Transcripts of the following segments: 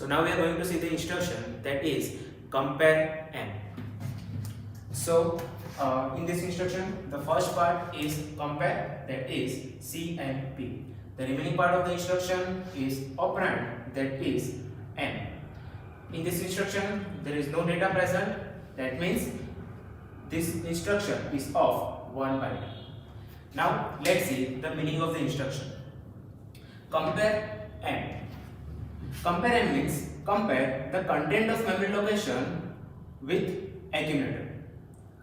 So now we are going to see the instruction that is compare n. So in this instruction, the first part is compare, that is C and P. The remaining part of the instruction is operand, that is n. In this instruction, there is no data present. That means this instruction is of 1 byte. Now let's see the meaning of the instruction. Compare n. Compare n means compare the content of memory location with accumulator.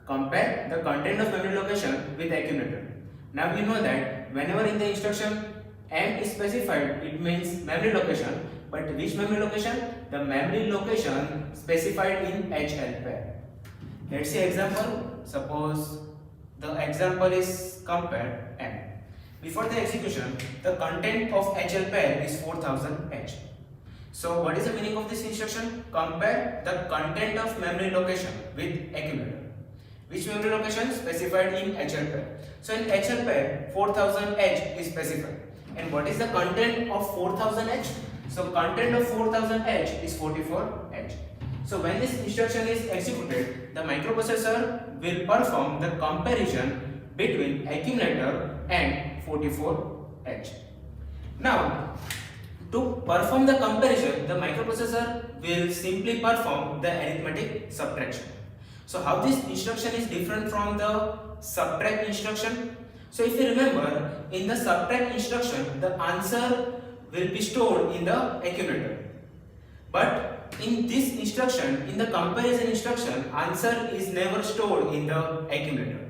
Compare the content of memory location with accumulator. Now we know that whenever in the instruction m is specified, it means memory location. But which memory location? The memory location specified in HL pair. Let's see example. Suppose the example is compare n. Before the execution, the content of HL pair is 4000H. So what is the meaning of this instruction? Compare the content of memory location with accumulator. Which memory location? Specified in HL pair. So in HL pair, 4000H is specified. And what is the content of 4000H? So content of 4000H is 44H. So when this instruction is executed, the microprocessor will perform the comparison between accumulator and 44H. Now, to perform the comparison, the microprocessor will simply perform the arithmetic subtraction. So how this instruction is different from the subtract instruction? So if you remember, in the subtract instruction, the answer will be stored in the accumulator. But in this instruction, in the comparison instruction, answer is never stored in the accumulator.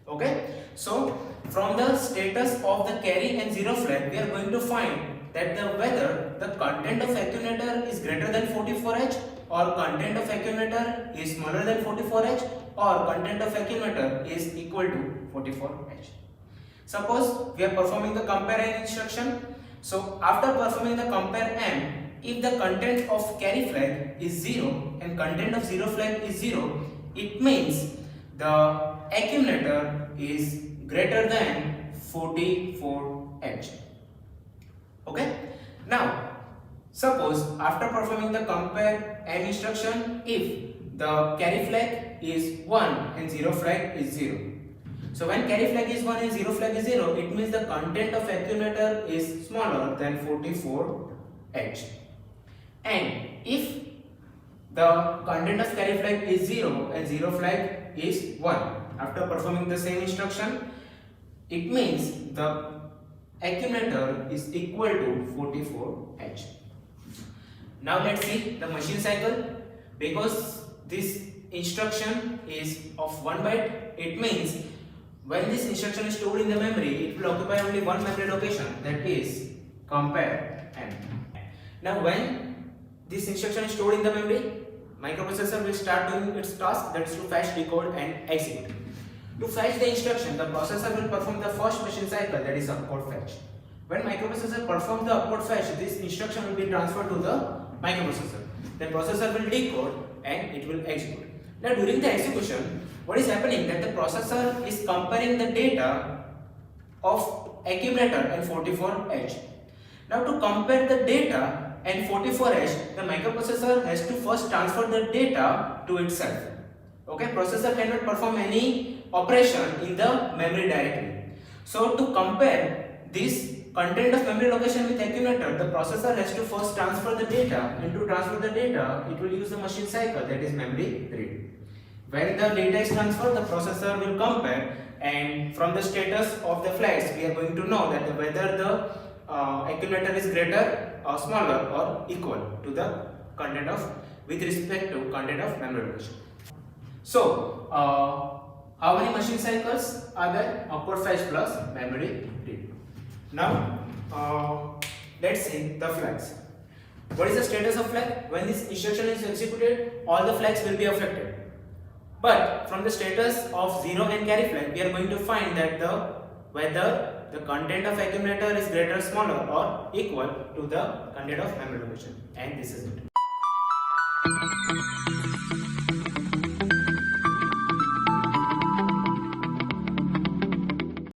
Okay? So from the status of the carry and zero flag, we are going to find that whether the content of accumulator is greater than 44H or content of accumulator is smaller than 44H or content of accumulator is equal to 44H. Suppose we are performing the compare n instruction. So after performing the compare n, if the content of carry flag is 0 and content of zero flag is 0, it means the accumulator is greater than 44H. Okay? Now, suppose after performing the compare n instruction, if the carry flag is 1 and zero flag is 0. So when carry flag is 1 and zero flag is 0, it means the content of accumulator is smaller than 44H. And if the content of carry flag is 0 and zero flag is 1, after performing the same instruction, it means the accumulator is equal to 44H. Now let's see the machine cycle. Because this instruction is of 1 byte, it means when this instruction is stored in the memory, it will occupy only one memory location, that is compare n. Now when this instruction is stored in the memory, microprocessor will start doing its task, that is to fetch, decode and execute. To fetch the instruction, the processor will perform the first machine cycle, that is opcode fetch. When microprocessor performs the opcode fetch, this instruction will be transferred to the microprocessor. The processor will decode and it will execute. Now during the execution, what is happening that the processor is comparing the data of accumulator and 44H. Now to compare the data and 44H, the microprocessor has to first transfer the data to itself. Okay, processor cannot perform any operation in the memory directly. So to compare this content of memory location with accumulator, the processor has to first transfer the data, and to transfer the data, it will use the machine cycle, that is memory read. When the data is transferred, the processor will compare, and from the status of the flags, we are going to know that whether the accumulator is greater or smaller or equal to the content of, with respect to content of memory location. So, how many machine cycles are there? Opcode fetch plus memory read. Now, let's see the flags. What is the status of flag? When this instruction is executed, all the flags will be affected. But from the status of 0 and carry flag, we are going to find that whether the content of accumulator is greater, smaller or equal to the content of memory location. And this is it.